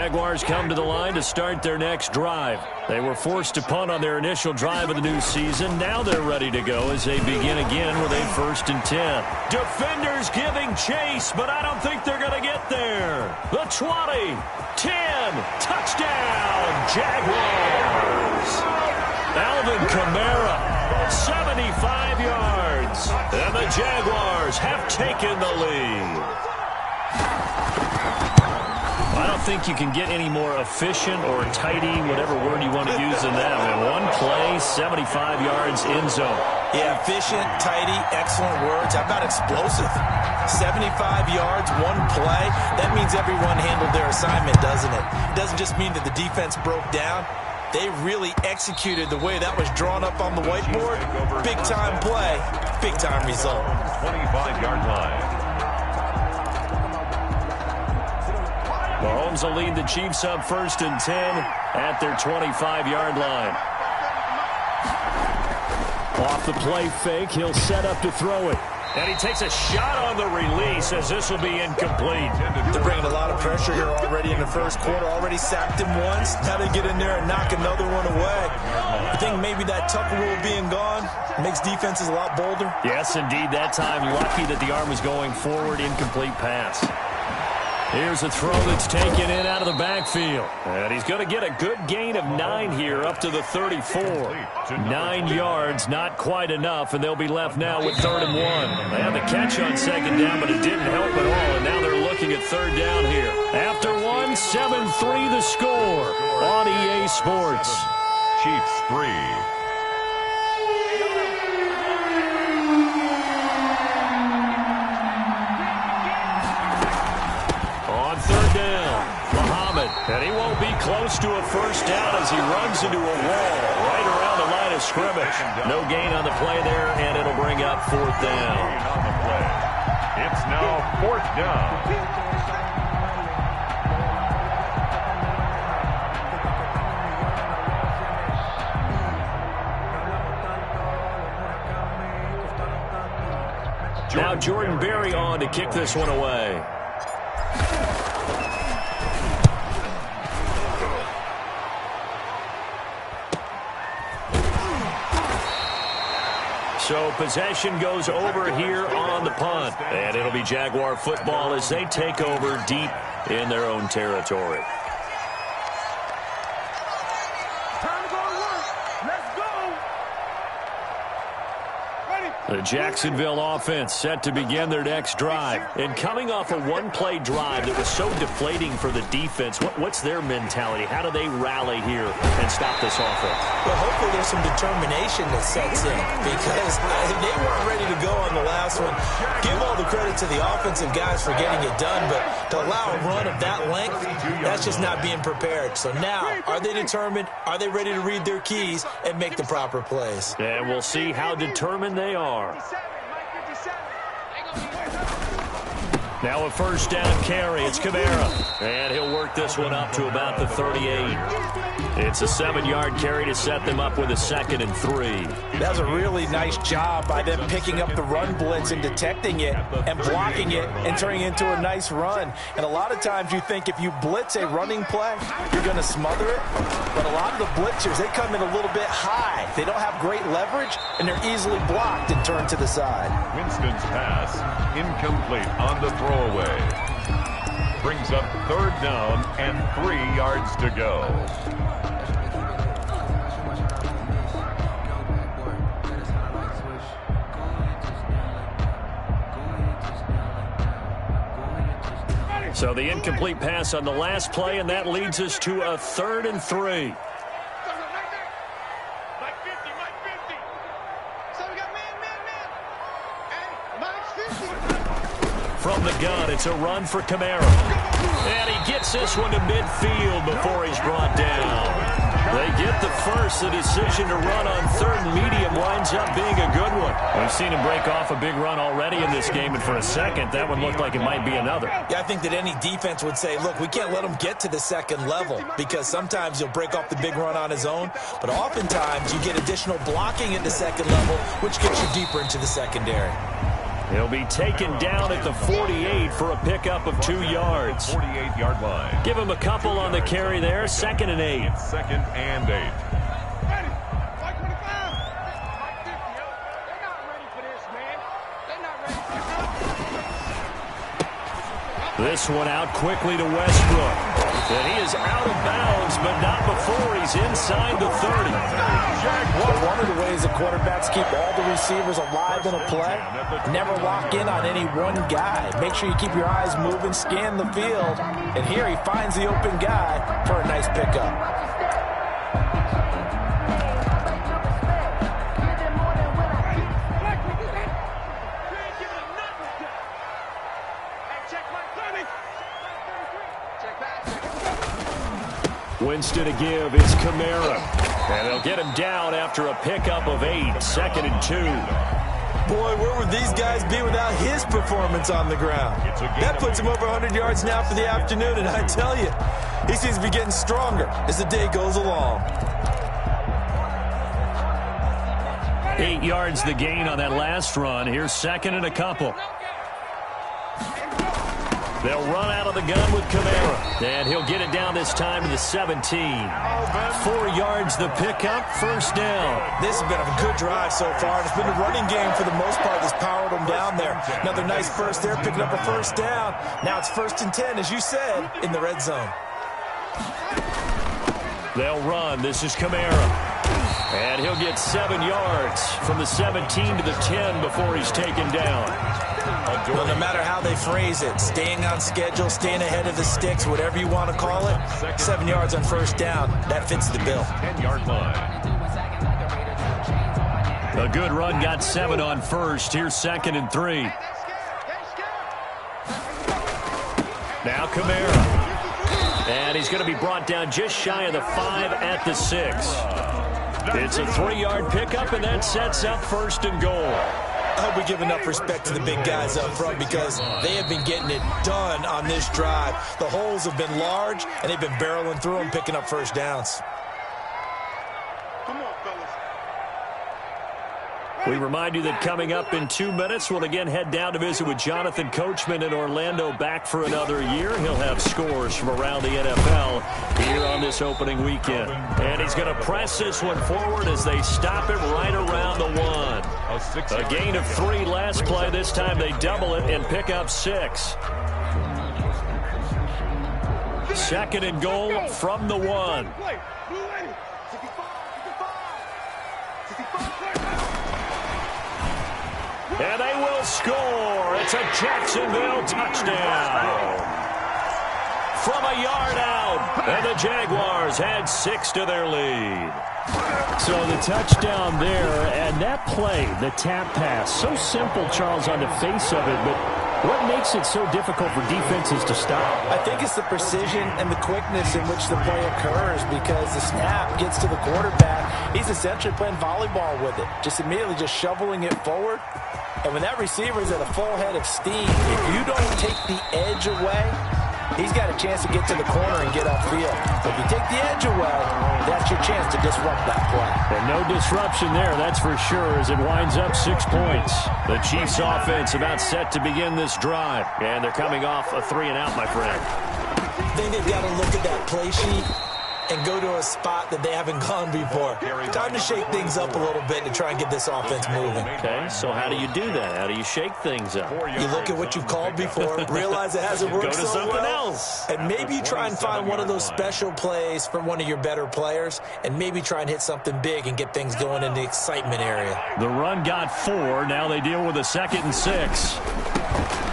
Jaguars come to the line to start their next drive. They were forced to punt on their initial drive of the new season. Now they're ready to go as they begin again with a 1st and 10. Defenders giving chase, but I don't think they're going to get there. The 20, 10, touchdown, Jaguars. Alvin Kamara, 75 yards, and the Jaguars have taken the lead. I don't think you can get any more efficient or tidy, whatever word you want to use in that. I mean, one play, 75 yards, end zone. Yeah, efficient, tidy, excellent words. How about explosive? 75 yards, one play. That means everyone handled their assignment, doesn't it? It doesn't just mean that the defense broke down. They really executed the way that was drawn up on the whiteboard. Big-time play, big-time result. 25-yard line. Mahomes will lead the Chiefs up 1st and 10 at their 25-yard line. Off the play fake, he'll set up to throw it. And he takes a shot on the release as this will be incomplete. They're bringing a lot of pressure here already in the first quarter. Already sacked him once. Now they get in there and knock another one away. I think maybe that Tucker rule being gone makes defenses a lot bolder. Yes, indeed. That time, lucky that the arm was going forward. Incomplete pass. Here's a throw that's taken in out of the backfield. And he's going to get a good gain of 9 here up to the 34. 9 yards, not quite enough, and they'll be left now with 3rd and 1. They had the catch on 2nd down, but it didn't help at all, and now they're looking at 3rd down here. After 1, 7-3 the score on EA Sports. Chiefs 3. And he won't be close to a 1st down as he runs into a wall right around the line of scrimmage. No gain on the play there, and it'll bring up 4th down. On the play. It's now 4th down. Now Jordan Berry on to kick this one away. So possession goes over here on the punt. And it'll be Jaguar football as they take over deep in their own territory. Time to go to work. Let's go. Ready. The Jacksonville offense set to begin their next drive. And coming off a one-play drive that was so deflating for the defense, what's their mentality? How do they rally here and stop this offense? Well, hopefully there's some determination that sets in because they weren't ready to go on the last one. Give all the credit to the offensive guys for getting it done, but to allow a run of that length, that's just not being prepared. So now, are they determined? Are they ready to read their keys and make the proper plays? And we'll see how determined they are. Now a 1st down carry. It's Kamara. And he'll work this one up to about the 38. It's a 7-yard carry to set them up with a 2nd and 3. That was a really nice job by them picking up the run blitz and detecting it and blocking it and turning it into a nice run. And a lot of times you think if you blitz a running play, you're going to smother it. But a lot of the blitzers, they come in a little bit high. They don't have great leverage, and they're easily blocked and turned to the side. Winston's pass, incomplete on the throwaway. Brings up 3rd down and 3 yards to go. So the incomplete pass on the last play, and that leads us to a 3rd and 3. From the gun, it's a run for Kamara. And he gets this one to midfield before he's brought down. They get the first. The decision to run on 3rd and medium winds up being a good one. We've seen him break off a big run already in this game, and for a second, that one looked like it might be another. Yeah, I think that any defense would say, look, we can't let him get to the 2nd level because sometimes he'll break off the big run on his own, but oftentimes you get additional blocking at the 2nd level, which gets you deeper into the secondary. He'll be taken down at the 48 for a pickup of 2 yards. 48-yard line. Give him a couple on the carry there. 2nd and 8. It's 2nd and 8. This one out quickly to Westbrook. And he is out of bounds, but not before he's inside the 30. Well, one of the ways the quarterbacks keep all the receivers alive in a play, never lock in on any one guy. Make sure you keep your eyes moving, scan the field, and here he finds the open guy for a nice pickup. Winston to give is Kamara. And they'll get him down after a pickup of 8. 2nd and 2. Boy, where would these guys be without his performance on the ground? That puts him over 100 yards now for the afternoon, and I tell you, he seems to be getting stronger as the day goes along. 8 yards the gain on that last run. Here's 2nd and a couple. They'll run out of the gun with Kamara. And he'll get it down this time to the 17. 4 yards the pickup, 1st down. This has been a good drive so far. It's been a running game for the most part that's powered them down there. Another nice burst there, picking up a 1st down. Now it's 1st and 10, as you said, in the red zone. They'll run. This is Kamara. And he'll get 7 yards from the 17 to the 10 before he's taken down. Well, no matter how they phrase it, staying on schedule, staying ahead of the sticks, whatever you want to call it, 7 yards on 1st down, that fits the bill. 10-yard line. A good run got 7 on 1st. Here's 2nd and 3. Now Kamara. And he's going to be brought down just shy of the 5 at the 6. It's a 3-yard pickup, and that sets up 1st and goal. I hope we give enough respect to the big guys up front because they have been getting it done on this drive. The holes have been large, and they've been barreling through them, picking up 1st downs. Come on, fellas. We remind you that coming up in 2 minutes, we'll again head down to visit with Jonathan Coachman in Orlando, back for another year. He'll have scores from around the NFL here on this opening weekend. And he's going to press this one forward as they stop it right around the 1. A gain of 3 last play. This time they double it and pick up 6. 2nd and goal from the 1. And they will score. It's a Jacksonville touchdown. From a yard out. And the Jaguars had 6 to their lead. So the touchdown there, and that play, the tap pass, so simple, Charles, on the face of it, but what makes it so difficult for defenses to stop? I think it's the precision and the quickness in which the play occurs because the snap gets to the quarterback. He's essentially playing volleyball with it, just immediately just shoveling it forward. And when that receiver is at a full head of steam, if you don't take the edge away, he's got a chance to get to the corner and get upfield. If you take the edge away, that's your chance to disrupt that play. And no disruption there, that's for sure, as it winds up 6 points. The Chiefs offense about set to begin this drive. And they're coming off a 3-and-out, my friend. I think they've got to look at that play sheet and go to a spot that they haven't gone before. Time to shake things up a little bit to try and get this offense moving. Okay, so how do you do that? How do you shake things up? You look at what you've called before, realize it hasn't worked Go to so something well, else. and maybe you try and find one of those special plays from one of your better players, and maybe try and hit something big and get things going in the excitement area. The run got 4. Now they deal with a 2nd and 6.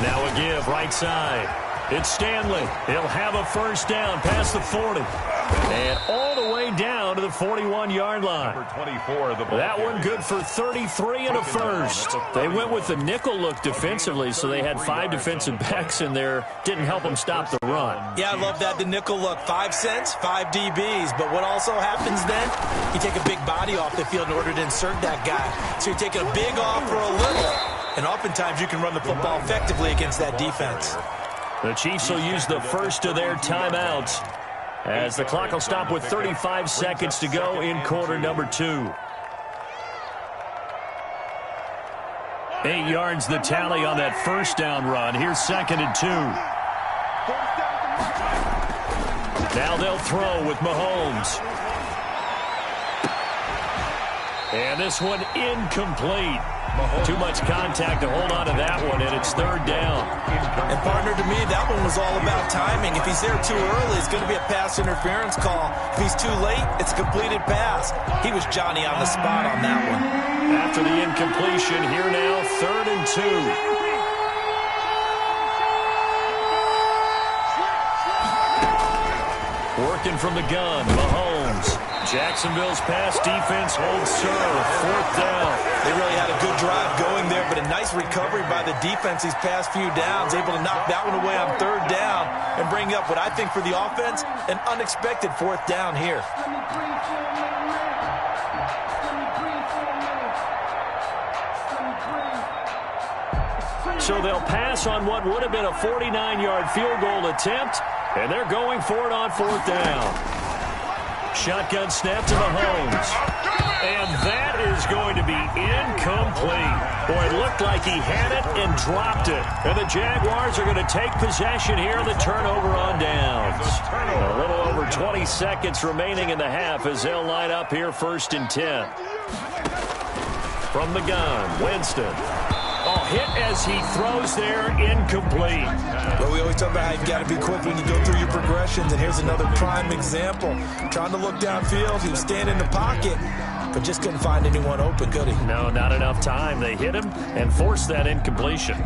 Now a give right side. It's Stanley. He'll have a 1st down past the 40. And all the way down to the 41-yard line. Number 24, that one good for 33 and a 1st. They went with the nickel look defensively, so they had 5 defensive backs in there. Didn't help them stop the run. Yeah, I love that, the nickel look. 5 cents, 5 DBs. But what also happens then, you take a big body off the field in order to insert that guy. So you're taking a big off for a little. And oftentimes you can run the football effectively against that defense. The Chiefs will use the first of their timeouts as the clock will stop with 35 seconds to go in quarter number 2. 8 yards the tally on that first down run. Here's 2nd and 2. Now they'll throw with Mahomes. And this one incomplete. Too much contact to hold on to that one, and it's 3rd down. And, partner, to me, that one was all about timing. If he's there too early, it's going to be a pass interference call. If he's too late, it's a completed pass. He was Johnny on the spot on that one. After the incompletion, here now, 3rd and 2. Working from the gun, Mahomes. Jacksonville's pass defense holds serve. 4th down. They really had a good drive going there, but a nice recovery by the defense these past few downs, able to knock that one away on 3rd down and bring up what I think for the offense, an unexpected 4th down here. So they'll pass on what would have been a 49-yard field goal attempt, and they're going for it on 4th down. Shotgun snap to Mahomes. And that is going to be incomplete. Boy, it looked like he had it and dropped it. And the Jaguars are going to take possession here on the turnover on downs. A little over 20 seconds remaining in the half as they'll line up here 1st and 10. From the gun, Winston. Oh, hit as he throws there, incomplete. Well, we always talk about how you've got to be quick when you go through your progressions, and here's another prime example. Trying to look downfield, he was standing in the pocket, but just couldn't find anyone open, could he? No, not enough time. They hit him and forced that incompletion.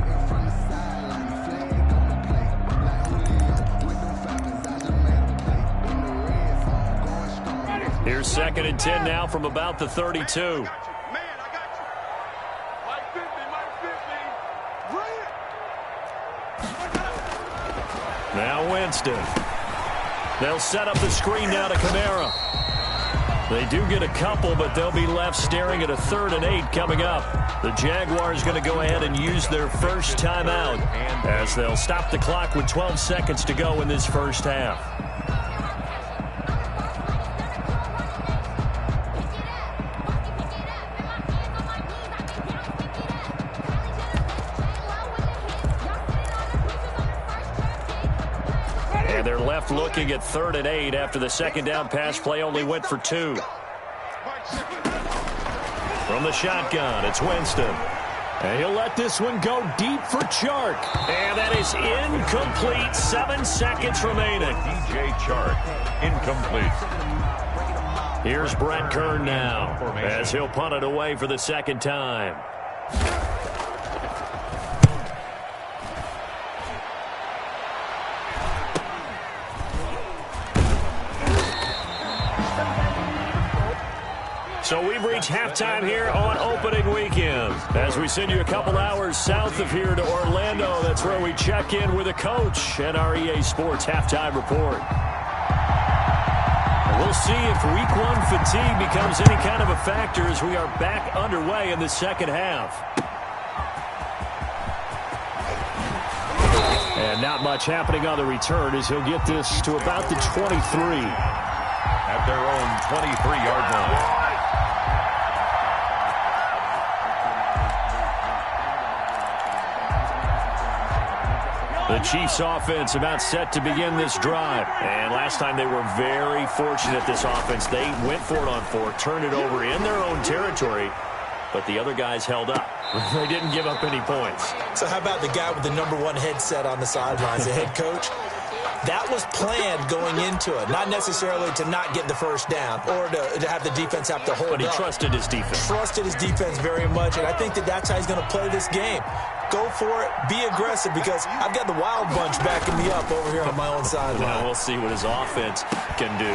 Here's 2nd and 10 now from about the 32. Now Winston. They'll set up the screen now to Kamara. They do get a couple, but they'll be left staring at a 3rd and 8 coming up. The Jaguars going to go ahead and use their first timeout as they'll stop the clock with 12 seconds to go in this first half. And they're left looking at 3rd and 8 after the 2nd down pass play only went for 2. From the shotgun, it's Winston. And he'll let this one go deep for Chark. And that is incomplete. 7 seconds remaining. DJ Chark, incomplete. Here's Brett Kern now as he'll punt it away for the 2nd time. So we've reached halftime here on opening weekend. As we send you a couple hours south of here to Orlando, that's where we check in with a coach and our EA Sports halftime report. And we'll see if week 1 fatigue becomes any kind of a factor as we are back underway in the 2nd half. And not much happening on the return as he'll get this to about the 23. At their own 23-yard line. The Chiefs offense about set to begin this drive. And last time they were very fortunate, this offense. They went for it on 4, turned it over in their own territory, but the other guys held up. They didn't give up any points. So how about the guy with the #1 headset on the sidelines, the head coach? That was planned going into it, not necessarily to not get the first down or to have the defense have to hold up. But he trusted his defense. Trusted his defense very much, and I think that that's how he's going to play this game. Go for it, be aggressive, because I've got the wild bunch backing me up over here on my own sideline. Now we'll see what his offense can do.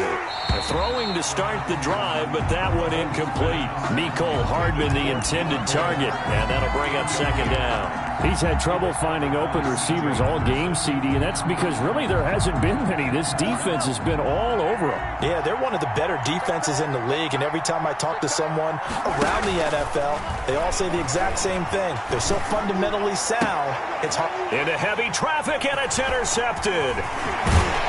Throwing to start the drive, but that one incomplete. Mecole Hardman, the intended target, and that'll bring up 2nd down. He's had trouble finding open receivers all game, CD, and that's because really there hasn't been many. This defense has been all over him. Yeah, they're one of the better defenses in the league, and every time I talk to someone around the NFL, they all say the exact same thing. They're so fundamentally sound, it's hard. Into heavy traffic, and it's intercepted.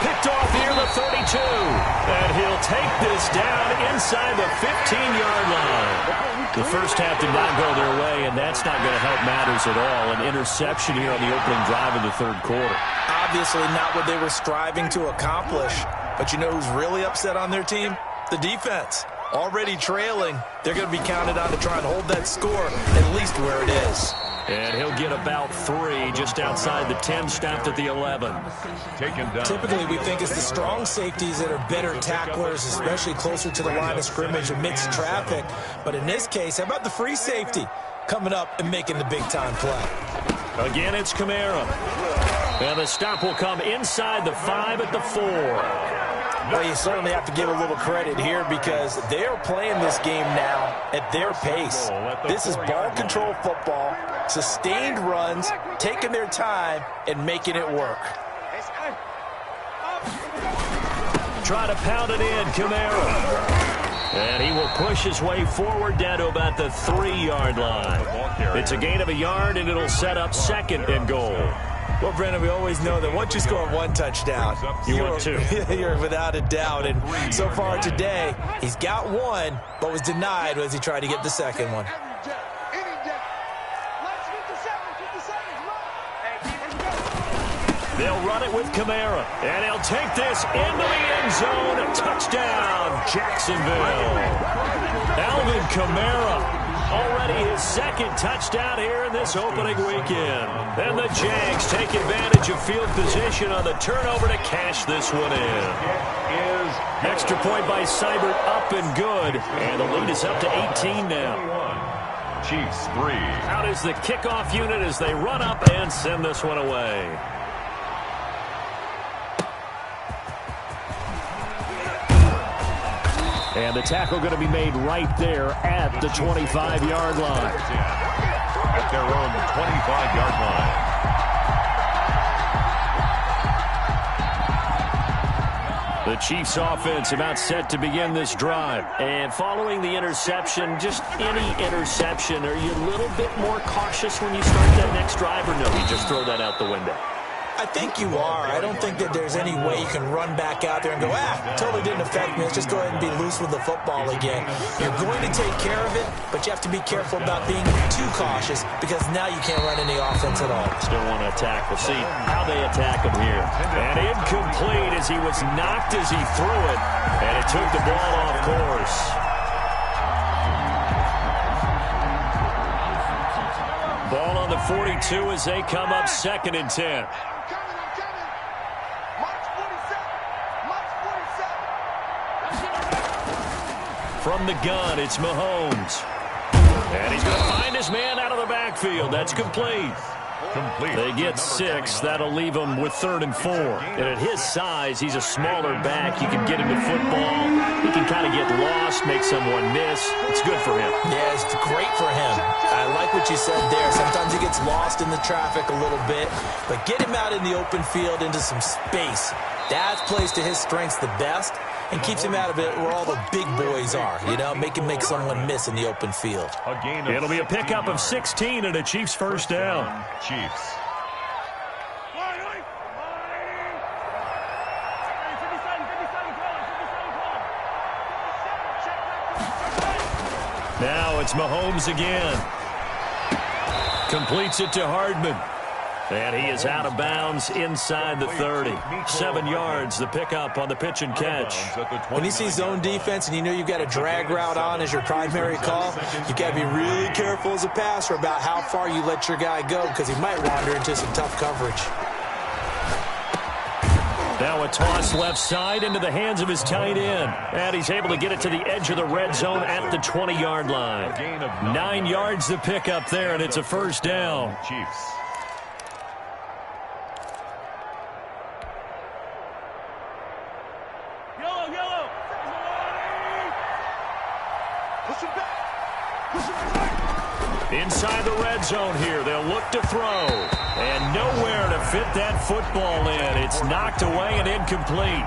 Picked off near the 32. And he'll they'll take this down inside the 15-yard line. The first half did not go their way, and that's not going to help matters at all. An interception here on the opening drive of the third quarter. Obviously not what they were striving to accomplish. But you know who's really upset on their team? The defense. Already trailing. They're going to be counted on to try and hold that score at least where it is. And he'll get about 3 just outside the 10, stopped at the 11. Taken down. Typically, we think it's the strong safeties that are better tacklers, especially closer to the line of scrimmage amidst traffic. But in this case, how about the free safety coming up and making the big-time play? Again, it's Kamara. And the stop will come inside the 5 at the 4. Well, you certainly have to give a little credit here because they're playing this game now at their pace. This is ball control football, sustained runs, taking their time, and making it work. Try to pound it in, Kamara. And he will push his way forward down to about the 3-yard line. It's a gain of a yard, and it'll set up 2nd and goal. Well, Brandon, we always know that once you score 1 touchdown, want 2. You're without a doubt. And so far today, he's got 1, but was denied as he tried to get the second one. They'll run it with Kamara, and he'll take this into the end zone. Touchdown, Jacksonville. Alvin Kamara. Already his 2nd touchdown here in this opening weekend. And the Jags take advantage of field position on the turnover to cash this one in. Extra point by Seibert, up and good. And the lead is up to 18 now. Chiefs 3. Out is the kickoff unit as they run up and send this one away. And the tackle going to be made right there at the 25-yard line. At their own 25-yard line. The Chiefs offense about set to begin this drive. And following the interception, just any interception, are you a little bit more cautious when you start that next drive, or no, you just throw that out the window? I think you are. I don't think that there's any way you can run back out there and go, totally didn't affect me. Let's just go ahead and be loose with the football again. You're going to take care of it, but you have to be careful about being too cautious because now you can't run any offense at all. Still want to attack. We'll see how they attack him here. And incomplete as he was knocked as he threw it, and it took the ball off course. Ball on the 42 as they come up 2nd and 10. From the gun, it's Mahomes. And he's going to find his man out of the backfield. That's complete. They get 6. That'll leave him with 3rd and 4. And at his size, he's a smaller back. You can get him to football. He can kind of get lost, make someone miss. It's good for him. Yeah, it's great for him. I like what you said there. Sometimes he gets lost in the traffic a little bit. But get him out in the open field into some space. That plays to his strengths the best and keeps him out of it where all the big boys are. You know, make him make someone miss in the open field. It'll be a pickup of 16 and a Chiefs first down. Chiefs. Now it's Mahomes again. Completes it to Hardman. And he is out of bounds inside the 30. 7 yards, the pickup on the pitch and catch. When you see zone defense and you know you've got a drag route on as your primary call, you've got to be really careful as a passer about how far you let your guy go because he might wander into some tough coverage. Now a toss left side into the hands of his tight end. And he's able to get it to the edge of the red zone at the 20-yard line. 9 yards the pickup there, and it's a first down. Chiefs. Inside the red zone here. They'll look to throw. And nowhere to fit that football in. It's knocked away and incomplete.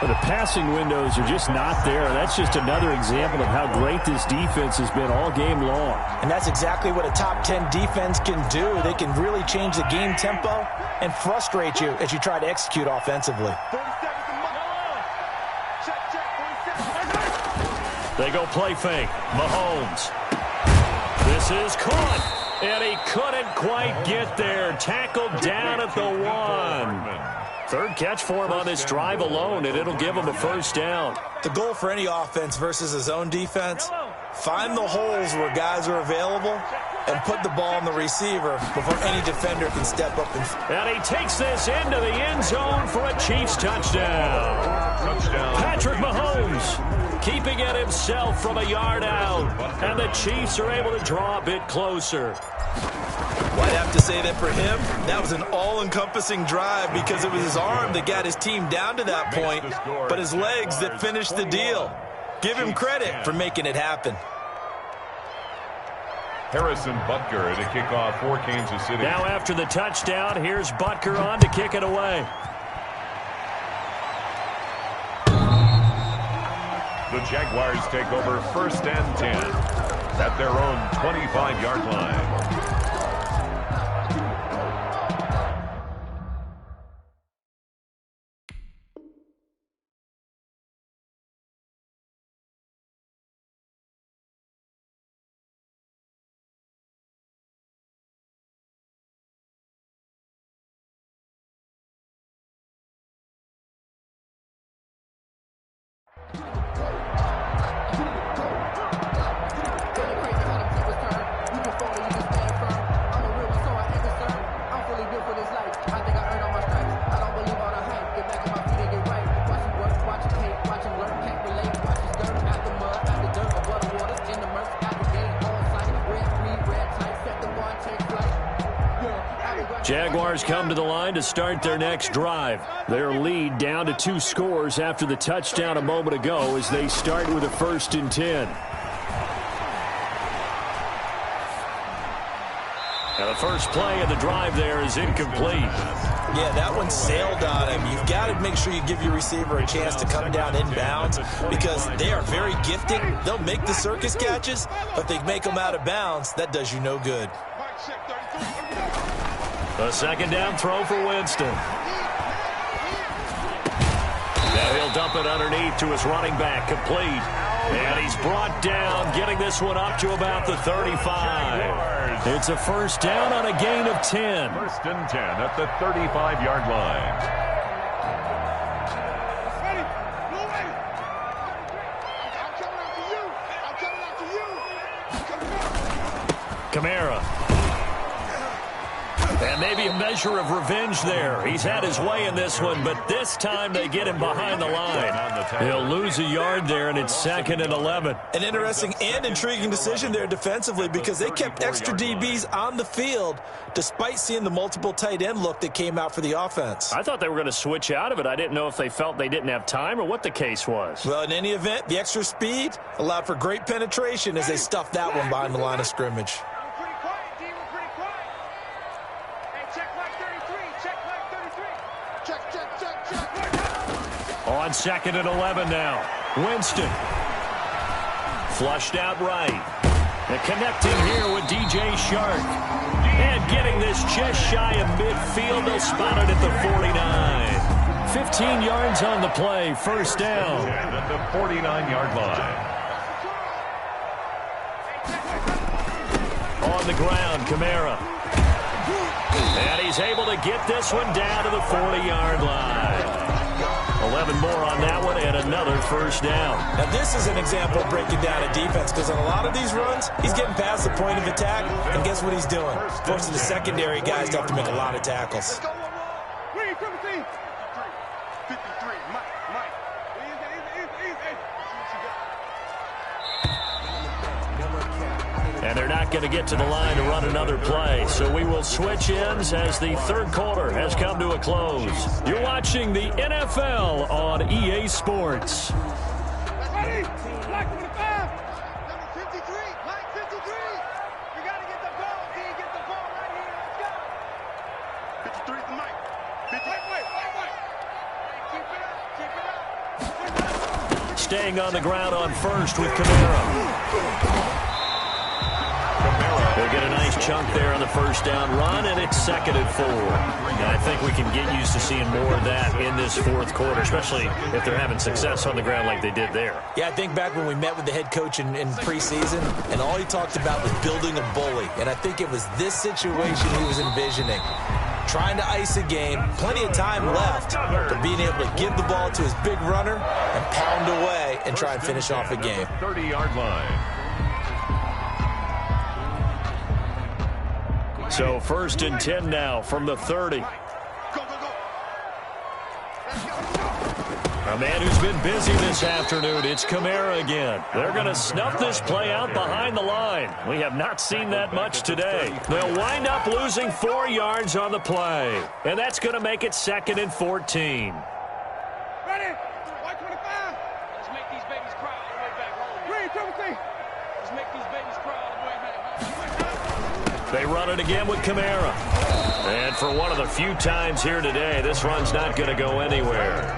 But the passing windows are just not there. That's just another example of how great this defense has been all game long. And that's exactly what a top 10 defense can do. They can really change the game tempo and frustrate you as you try to execute offensively. 30 seconds. Check, check. 30 They go play fake. Mahomes. This is caught, and he couldn't quite get there. Tackled down at the 1. Third catch for him on this drive alone, and it'll give him a first down. The goal for any offense versus his own defense, find the holes where guys are available and put the ball on the receiver before any defender can step up. And he takes this into the end zone for a Chiefs touchdown. Patrick Mahomes keeping it himself from a yard out. And the Chiefs are able to draw a bit closer. Well, I'd have to say that for him, that was an all-encompassing drive because it was his arm that got his team down to that point, but his legs that finished the deal. Give him credit for making it happen. Harrison Butker to kick off for Kansas City. Now after the touchdown, here's Butker on to kick it away. The Jaguars take over 1st and 10 at their own 25-yard line. Jaguars come to the line to start their next drive. Their lead down to 2 scores after the touchdown a moment ago as they start with a 1st and 10. Now the first play of the drive there is incomplete. Yeah, that one sailed on him. You've got to make sure you give your receiver a chance to come down inbounds because they are very gifted. They'll make the circus catches, but they make them out of bounds. That does you no good. A 2nd down throw for Winston. Now he'll dump it underneath to his running back, complete. And he's brought down, getting this one up to about the 35. It's a 1st down on a gain of 10. 1st and 10 at the 35-yard line. Kamara. And maybe a measure of revenge there. He's had his way in this one, but this time they get him behind the line. He'll lose a yard there, and it's 2nd and 11. An interesting and intriguing decision there defensively because they kept extra DBs on the field despite seeing the multiple tight end look that came out for the offense. I thought they were going to switch out of it. I didn't know if they felt they didn't have time or what the case was. Well, in any event, the extra speed allowed for great penetration as they stuffed that one behind the line of scrimmage. On 2nd and 11 now. Winston. Flushed out right. And connecting here with DJ Shark. And getting this just shy of midfield. They'll spot it at the 49. 15 yards on the play. 1st down. At the 49-yard line. On the ground, Kamara. And he's able to get this one down to the 40-yard line. 11 more on that one and another 1st down. Now this is an example of breaking down a defense because on a lot of these runs, he's getting past the point of attack, and guess what he's doing? Forcing the secondary guys to have to make a lot of tackles. And they're not going to get to the line to run another play. So we will switch ends as the 3rd quarter has come to a close. You're watching the NFL on EA Sports. Staying on the ground on 1st with Kamara. Kamara They'll get a nice chunk there on the first down run, and it's 2nd and 4. And I think we can get used to seeing more of that in this fourth quarter, especially if they're having success on the ground like they did there. Yeah, I think back when we met with the head coach in preseason, and all he talked about was building a bully. And I think it was this situation he was envisioning. Trying to ice a game, plenty of time left, but being able to give the ball to his big runner and pound away and try and finish off a game. 30-yard line. So 1st and 10 now from the 30. A man who's been busy this afternoon, it's Kamara again. They're going to snuff this play out behind the line. We have not seen that much today. They'll wind up losing 4 yards on the play. And that's going to make it 2nd and 14. Ready? White 25. Let's make these babies cry all the way back home. Green, Timothy. Let's make these babies cry all the way back home. They run it again with Kamara. And for one of the few times here today, this run's not going to go anywhere.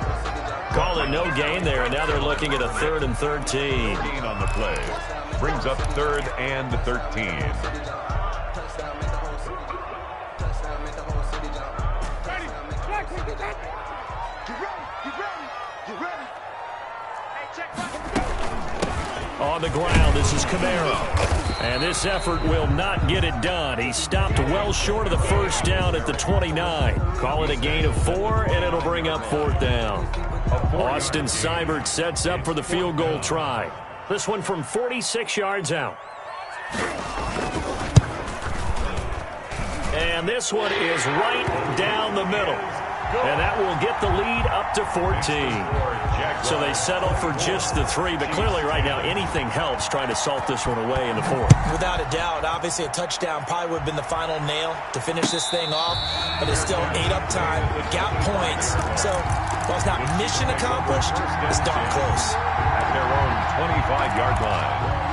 Called a no gain there, and now they're looking at a 3rd and 13. On the play. Brings up 3rd and 13. Ready? Black, get that. Get ready. Get ready. Get ready. Hey, check. On the ground, this is Kamara. And this effort will not get it done. He stopped well short of the first down at the 29. Call it a gain of 4, and it'll bring up 4th down. Austin Seibert sets up for the field goal try. This one from 46 yards out. And this one is right down the middle. And that will get the lead up to 14. So they settle for just the 3, but clearly right now anything helps trying to salt this one away in the 4th. Without a doubt, obviously a touchdown probably would have been the final nail to finish this thing off, but it's still 8 up time, got points. So while it's not mission accomplished, it's darn close. At their own 25-yard line.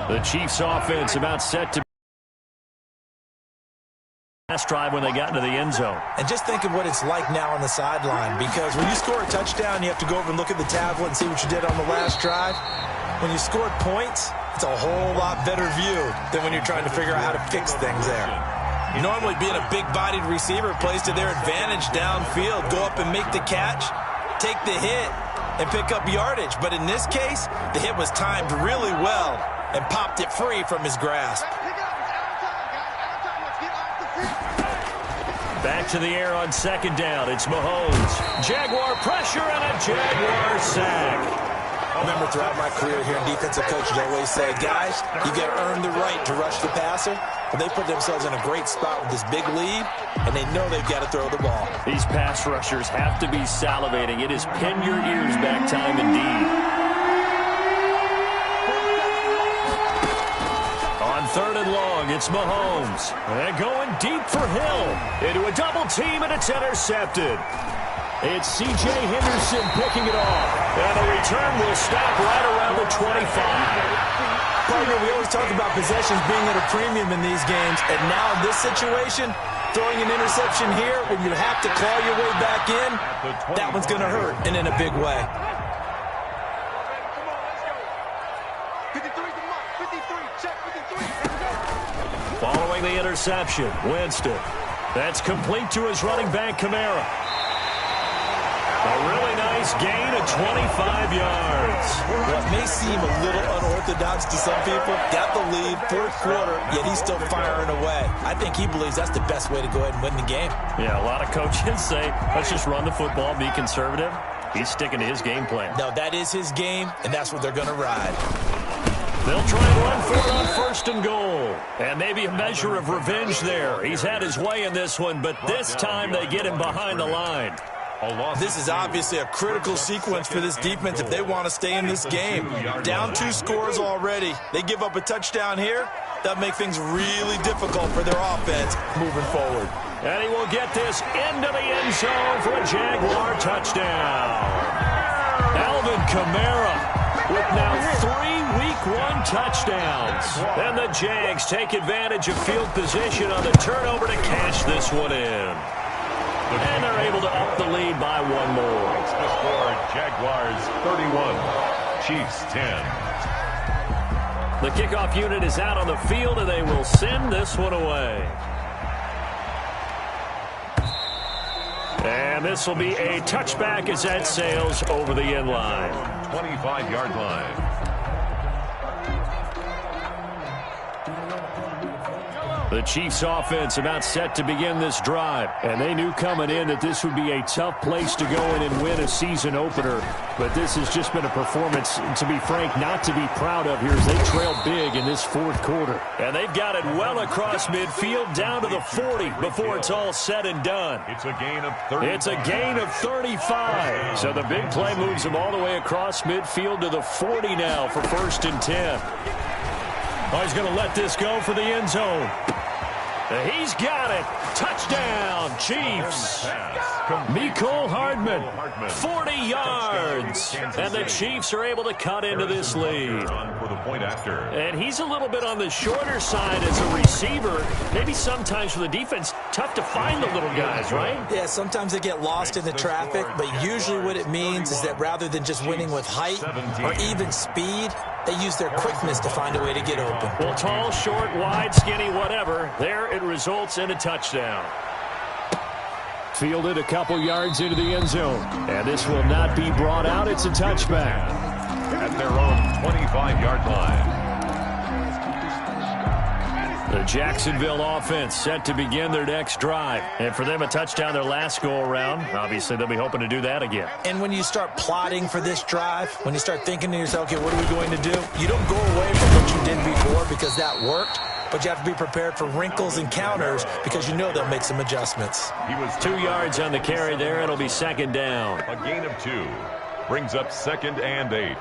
The Chiefs offense about set to last drive when they got into the end zone. And just think of what it's like now on the sideline, because when you score a touchdown, you have to go over and look at the tablet and see what you did on the last drive. When you scored points, it's a whole lot better view than when you're trying to figure out how to fix things there. Normally being a big-bodied receiver plays to their advantage downfield. Go up and make the catch, take the hit, and pick up yardage. But in this case, the hit was timed really well and popped it free from his grasp. Back to the air on 2nd down. It's Mahomes. Jaguar pressure and a Jaguar sack. I remember throughout my career here in defensive coaches always say, guys, you got to earn the right to rush the passer. But they put themselves in a great spot with this big lead, and they know they've got to throw the ball. These pass rushers have to be salivating. It is pin your ears back time indeed. On 3rd and long, it's Mahomes. And going deep for Hill. Into a double team, and it's intercepted. It's C.J. Henderson picking it off. And the return will stop right around the 25. Partner, we always talk about possessions being at a premium in these games. And now in this situation, throwing an interception here when you have to claw your way back in, that one's going to hurt, and in a big way. Following the interception, Winston. That's complete to his running back, Kamara. A really nice gain of 25 yards. What may seem a little unorthodox to some people, got the lead, 4th quarter, yet he's still firing away. I think he believes that's the best way to go ahead and win the game. Yeah, a lot of coaches say, let's just run the football, be conservative. He's sticking to his game plan. No, that is his game, and that's what they're going to ride. They'll try and run for it on 1st and goal. And maybe a measure of revenge there. He's had his way in this one, but this time they get him behind the line. This is obviously a critical sequence for this defense if they want to stay in this game. Down 2 scores already. They give up a touchdown here. That'll make things really difficult for their offense moving forward. And he will get this into the end zone for a Jaguar touchdown. Alvin Kamara with now 3 Week 1 touchdowns. And the Jags take advantage of field position on the turnover to cash this one in. And they're able to up the lead by one more. Makes the score Jaguars 31, Chiefs 10. The kickoff unit is out on the field, and they will send this one away. And this will be a touchback as that sails over the end line. 25-yard line. The Chiefs offense about set to begin this drive. And they knew coming in that this would be a tough place to go in and win a season opener. But this has just been a performance, to be frank, not to be proud of here as they trail big in this fourth quarter. And they've got it well across midfield down to the 40 before it's all said and done. It's a gain of 35. It's a gain of 35. So the big play moves them all the way across midfield to the 40 now for 1st and 10. Oh, he's going to let this go for the end zone. He's got it. Touchdown, Chiefs. Mecole Hardman, 40 yards. And the Chiefs are able to cut into this lead. And he's a little bit on the shorter side as a receiver. Maybe sometimes for the defense, tough to find the little guys, right? Yeah, sometimes they get lost in the traffic, but usually what it means is that rather than just winning with height or even speed, they use their quickness to find a way to get open. Well, tall, short, wide, skinny, whatever. There it results in a touchdown. Fielded a couple yards into the end zone. And this will not be brought out. It's a touchback. At their own 25-yard line. The Jacksonville offense set to begin their next drive. And for them, a touchdown their last go-around. Obviously, they'll be hoping to do that again. And when you start plotting for this drive, when you start thinking to yourself, okay, what are we going to do? You don't go away from what you did before because that worked. But you have to be prepared for wrinkles and counters because you know they'll make some adjustments. He was 2 yards on the carry there. It'll be 2nd down. A gain of 2. Brings up 2nd and 8.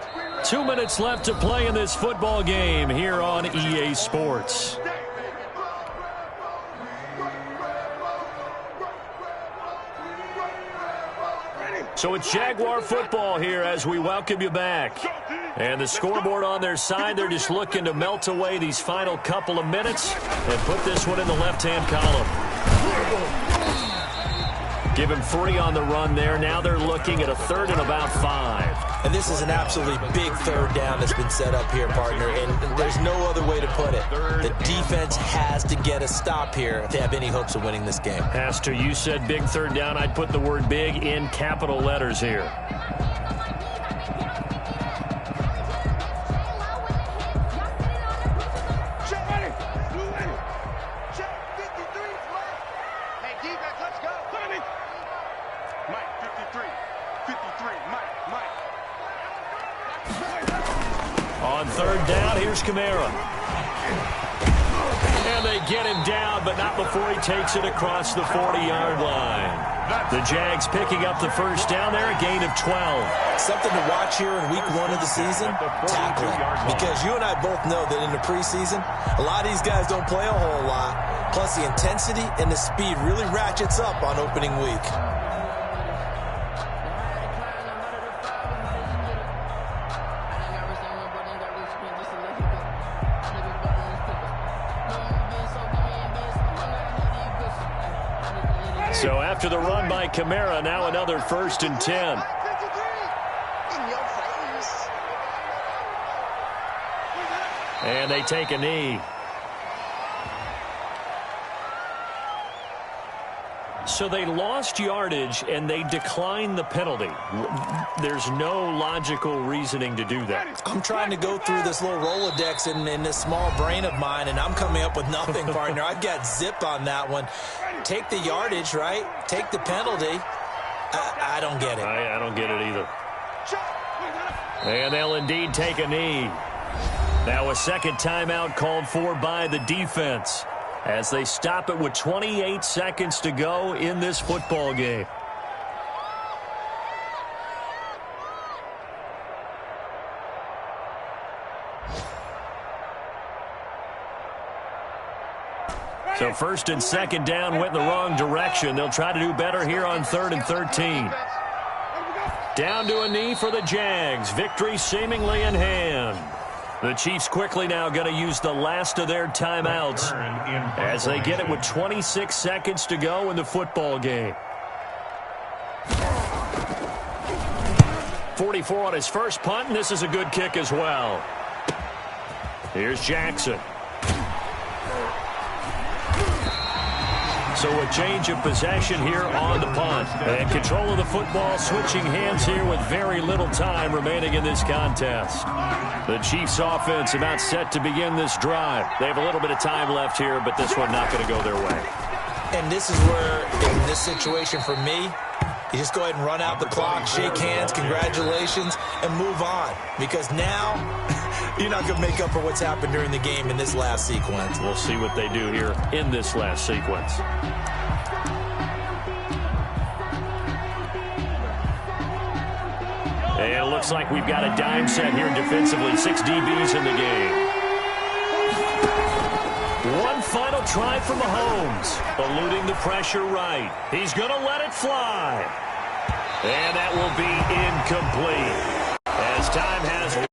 2 minutes left to play in this football game here on EA Sports. So it's Jaguar football here as we welcome you back. And the scoreboard on their side, they're just looking to melt away these final couple of minutes and put this one in the left-hand column. Give him 3 on the run there. Now they're looking at a 3rd and about 5. And this is an absolutely big 3rd down that's been set up here, partner, and there's no other way to put it. The defense has to get a stop here if they have any hopes of winning this game. Pastor, you said big 3rd down. I'd put the word big in capital letters here. On 3rd down, here's Kamara. And they get him down, but not before he takes it across the 40-yard line. The Jags picking up the 1st down there, a gain of 12. Something to watch here in week 1 of the season, tackling. Because you and I both know that in the preseason, a lot of these guys don't play a whole lot. Plus, the intensity and the speed really ratchets up on opening week. So after the run by Kamara, now another 1st and 10. And they take a knee. So they lost yardage, and they declined the penalty. There's no logical reasoning to do that. I'm trying to go through this little Rolodex in this small brain of mine, and I'm coming up with nothing, partner. I've got zip on that one. Take the yardage, right? Take the penalty. I don't get it. I don't get it either. And they'll indeed take a knee. Now a 2nd timeout called for by the defense as they stop it with 28 seconds to go in this football game. So 1st and 2nd down went in the wrong direction. They'll try to do better here on 3rd and 13. Down to a knee for the Jags. Victory seemingly in hand. The Chiefs quickly now going to use the last of their timeouts as they get it with 26 seconds to go in the football game. 44 on his first punt, and this is a good kick as well. Here's Jackson. So a change of possession here on the punt. And control of the football, switching hands here with very little time remaining in this contest. The Chiefs offense about set to begin this drive. They have a little bit of time left here, but this one not going to go their way. And this is where, in this situation for me, you just go ahead and run out the clock, shake hands, congratulations, and move on. Because now, you're not going to make up for what's happened during the game in this last sequence. We'll see what they do here in this last sequence. And it looks like we've got a dime set here defensively. 6 DBs in the game. One final try from Mahomes. Eluding the pressure right. He's going to let it fly. And that will be incomplete. As time has